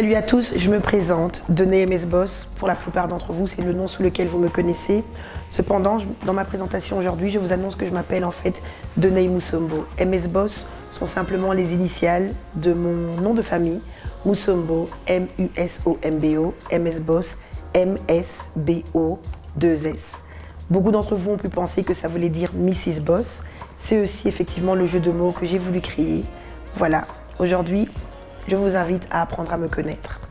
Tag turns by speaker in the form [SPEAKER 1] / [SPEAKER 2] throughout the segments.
[SPEAKER 1] Salut à tous, je me présente, Denaye MS Boss. Pour la plupart d'entre vous, c'est le nom sous lequel vous me connaissez. Cependant, dans ma présentation aujourd'hui, je vous annonce que je m'appelle en fait Denaye Mousombo. MS Boss sont simplement les initiales de mon nom de famille, Mousombo, M-U-S-O-M-B-O, MS Boss, M-S-B-O, 2-S. Beaucoup d'entre vous ont pu penser que ça voulait dire Mrs Boss. C'est aussi effectivement le jeu de mots que j'ai voulu créer. Voilà, aujourd'hui, je vous invite à apprendre à me connaître.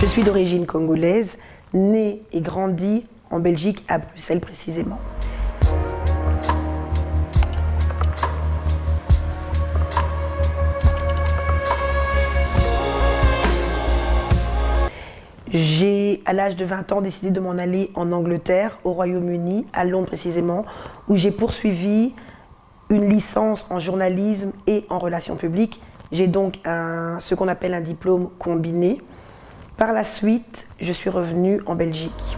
[SPEAKER 1] Je suis d'origine congolaise, née et grandie en Belgique, à Bruxelles précisément. J'ai, à l'âge de 20 ans, décidé de m'en aller en Angleterre, au Royaume-Uni, à Londres précisément, où j'ai poursuivi une licence en journalisme et en relations publiques. J'ai donc ce qu'on appelle un diplôme combiné. Par la suite, je suis revenue en Belgique.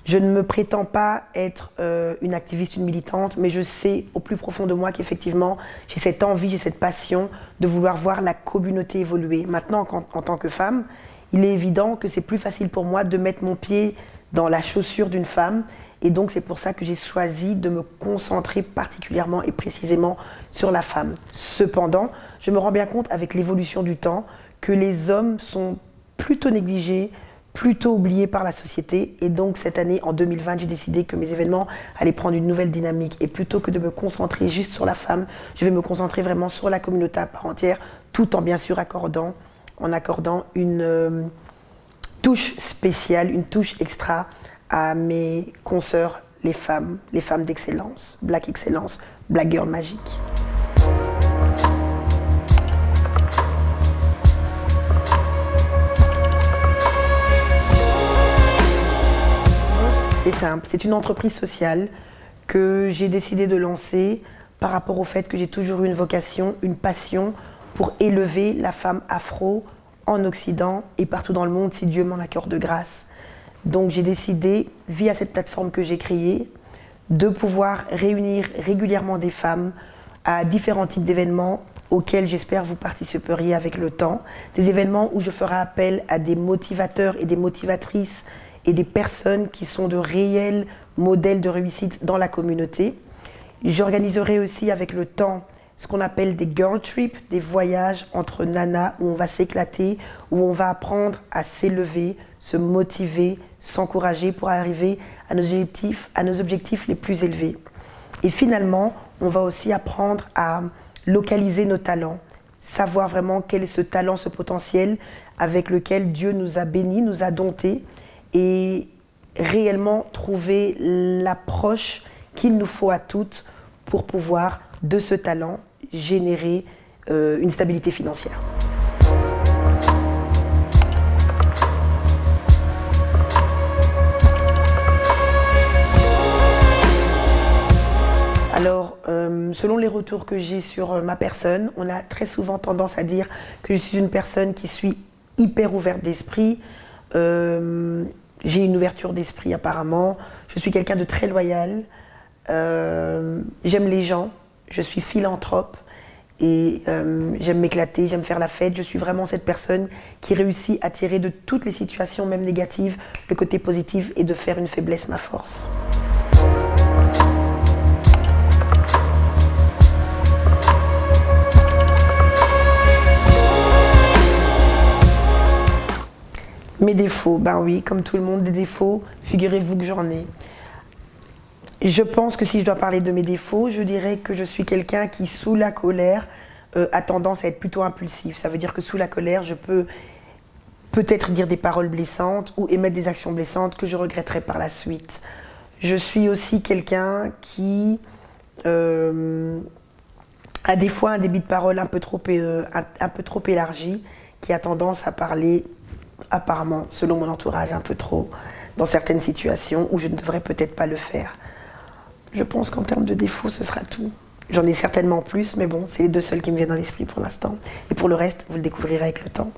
[SPEAKER 1] Je ne me prétends pas être une activiste, une militante, mais je sais au plus profond de moi qu'effectivement, j'ai cette envie, j'ai cette passion de vouloir voir la communauté évoluer. Maintenant, en tant que femme, il est évident que c'est plus facile pour moi de mettre mon pied dans la chaussure d'une femme. Et donc, c'est pour ça que j'ai choisi de me concentrer particulièrement et précisément sur la femme. Cependant, je me rends bien compte avec l'évolution du temps que les hommes sont plutôt négligés, plutôt oublié par la société. Et donc cette année, en 2020, j'ai décidé que mes événements allaient prendre une nouvelle dynamique. Et plutôt que de me concentrer juste sur la femme, je vais me concentrer vraiment sur la communauté à part entière, tout en bien sûr accordant une touche spéciale, une touche extra à mes consoeurs, les femmes d'excellence, Black Excellence, Black Girl Magique. C'est simple, c'est une entreprise sociale que j'ai décidé de lancer par rapport au fait que j'ai toujours eu une vocation, une passion pour élever la femme afro en Occident et partout dans le monde si Dieu m'en accorde grâce. Donc j'ai décidé, via cette plateforme que j'ai créée, de pouvoir réunir régulièrement des femmes à différents types d'événements auxquels j'espère vous participeriez avec le temps. Des événements où je ferai appel à des motivateurs et des motivatrices et des personnes qui sont de réels modèles de réussite dans la communauté. J'organiserai aussi avec le temps ce qu'on appelle des girl trips, des voyages entre nanas où on va s'éclater, où on va apprendre à s'élever, se motiver, s'encourager pour arriver à nos objectifs les plus élevés. Et finalement, on va aussi apprendre à localiser nos talents, savoir vraiment quel est ce talent, ce potentiel avec lequel Dieu nous a bénis, nous a domptés, et réellement trouver l'approche qu'il nous faut à toutes pour pouvoir, de ce talent, générer une stabilité financière. Alors, selon les retours que j'ai sur ma personne, on a très souvent tendance à dire que je suis une personne qui suis hyper ouverte d'esprit. J'ai une ouverture d'esprit apparemment, je suis quelqu'un de très loyal, j'aime les gens, je suis philanthrope et j'aime m'éclater, j'aime faire la fête. Je suis vraiment cette personne qui réussit à tirer de toutes les situations, même négatives, le côté positif et de faire une faiblesse ma force. Mes défauts, ben oui, comme tout le monde, des défauts, figurez-vous que j'en ai. Je pense que si je dois parler de mes défauts, je dirais que je suis quelqu'un qui, sous la colère, a tendance à être plutôt impulsif. Ça veut dire que sous la colère, je peux peut-être dire des paroles blessantes ou émettre des actions blessantes que je regretterai par la suite. Je suis aussi quelqu'un qui a des fois un débit de parole un peu trop élargi, qui a tendance à parler apparemment, selon mon entourage, un peu trop dans certaines situations où je ne devrais peut-être pas le faire. Je pense qu'en termes de défauts, ce sera tout. J'en ai certainement plus, mais bon, c'est les deux seuls qui me viennent dans l'esprit pour l'instant. Et pour le reste, vous le découvrirez avec le temps.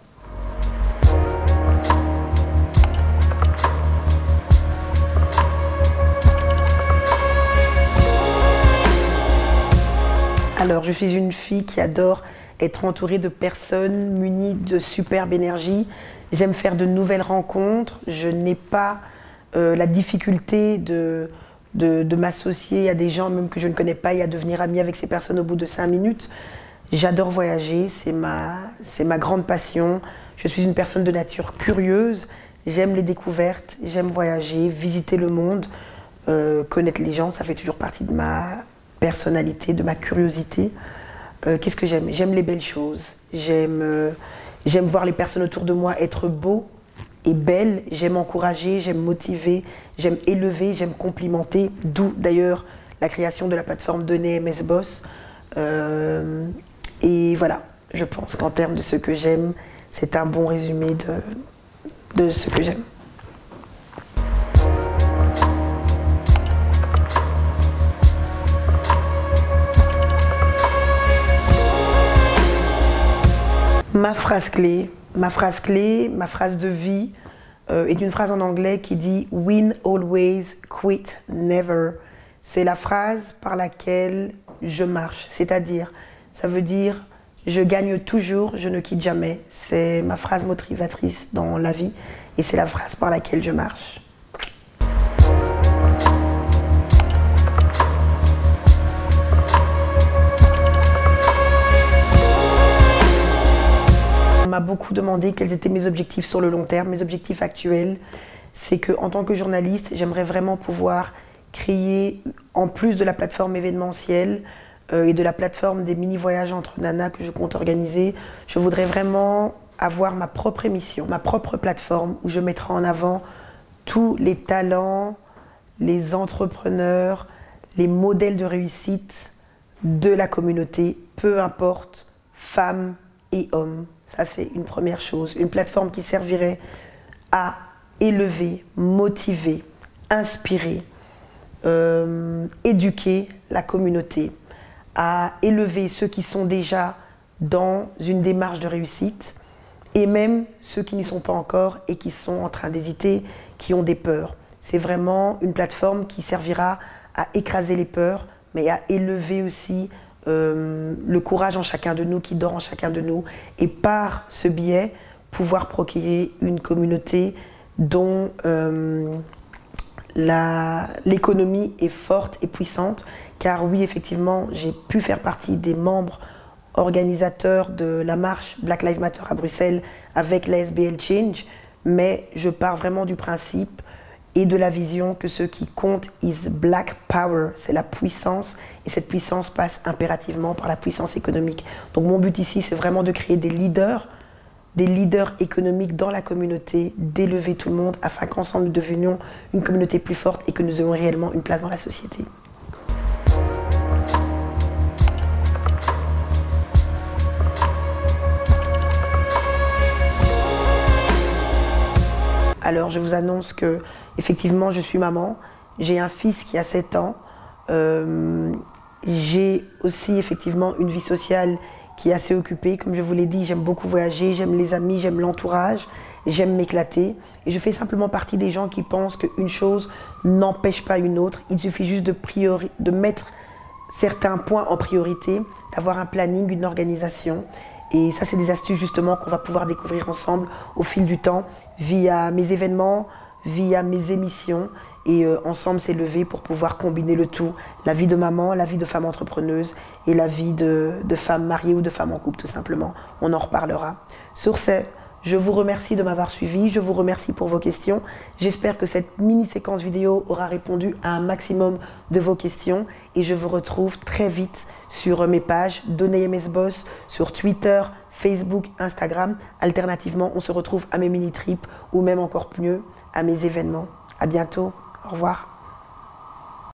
[SPEAKER 1] Alors, je suis une fille qui adore être entourée de personnes munies de superbe énergie. J'aime faire de nouvelles rencontres. Je n'ai pas la difficulté de m'associer à des gens même que je ne connais pas et à devenir amie avec ces personnes au bout de 5 minutes. J'adore voyager, c'est ma grande passion. Je suis une personne de nature curieuse. J'aime les découvertes, j'aime voyager, visiter le monde, connaître les gens. Ça fait toujours partie de ma personnalité, de ma curiosité. Qu'est-ce que j'aime? J'aime les belles choses. J'aime voir les personnes autour de moi être beaux et belles. J'aime encourager, j'aime motiver, j'aime élever, j'aime complimenter. D'où d'ailleurs la création de la plateforme Donner MS Boss. Et voilà, je pense qu'en termes de ce que j'aime, c'est un bon résumé de ce que j'aime. Ma phrase clé, ma phrase de vie est une phrase en anglais qui dit « Win always, quit never ». C'est la phrase par laquelle je marche, c'est-à-dire, ça veut dire « Je gagne toujours, je ne quitte jamais ». C'est ma phrase motivatrice dans la vie et c'est la phrase par laquelle je marche. On m'a beaucoup demandé quels étaient mes objectifs sur le long terme, mes objectifs actuels. C'est qu'en tant que journaliste, j'aimerais vraiment pouvoir créer, en plus de la plateforme événementielle et de la plateforme des mini-voyages entre nanas que je compte organiser, je voudrais vraiment avoir ma propre émission, ma propre plateforme où je mettrai en avant tous les talents, les entrepreneurs, les modèles de réussite de la communauté, peu importe, femmes et hommes. Ça, c'est une première chose. Une plateforme qui servirait à élever, motiver, inspirer, éduquer la communauté, à élever ceux qui sont déjà dans une démarche de réussite et même ceux qui n'y sont pas encore et qui sont en train d'hésiter, qui ont des peurs. C'est vraiment une plateforme qui servira à écraser les peurs, mais à élever aussi le courage en chacun de nous, qui dort en chacun de nous, et par ce biais, pouvoir procréer une communauté dont l'économie est forte et puissante. Car oui, effectivement, j'ai pu faire partie des membres organisateurs de la marche Black Lives Matter à Bruxelles avec la SBL Change, mais je pars vraiment du principe et de la vision que ce qui compte is Black Power, c'est la puissance, et cette puissance passe impérativement par la puissance économique. Donc mon but ici, c'est vraiment de créer des leaders économiques dans la communauté, d'élever tout le monde afin qu'ensemble nous devenions une communauté plus forte et que nous ayons réellement une place dans la société. Alors je vous annonce que effectivement je suis maman, j'ai un fils qui a 7 ans, j'ai aussi effectivement une vie sociale qui est assez occupée. Comme je vous l'ai dit, j'aime beaucoup voyager, j'aime les amis, j'aime l'entourage, j'aime m'éclater. Et je fais simplement partie des gens qui pensent qu'une chose n'empêche pas une autre. Il suffit juste de mettre certains points en priorité, d'avoir un planning, une organisation. Et ça, c'est des astuces justement qu'on va pouvoir découvrir ensemble au fil du temps, via mes événements, via mes émissions. Et ensemble s'élever pour pouvoir combiner le tout, la vie de maman, la vie de femme entrepreneuse et la vie de femme mariée ou de femme en couple tout simplement. On en reparlera. Sur ce, je vous remercie de m'avoir suivi, je vous remercie pour vos questions. J'espère que cette mini-séquence vidéo aura répondu à un maximum de vos questions et je vous retrouve très vite sur mes pages Donner MS Boss, sur Twitter, Facebook, Instagram. Alternativement, on se retrouve à mes mini-trips ou même encore mieux à mes événements. À bientôt, au revoir.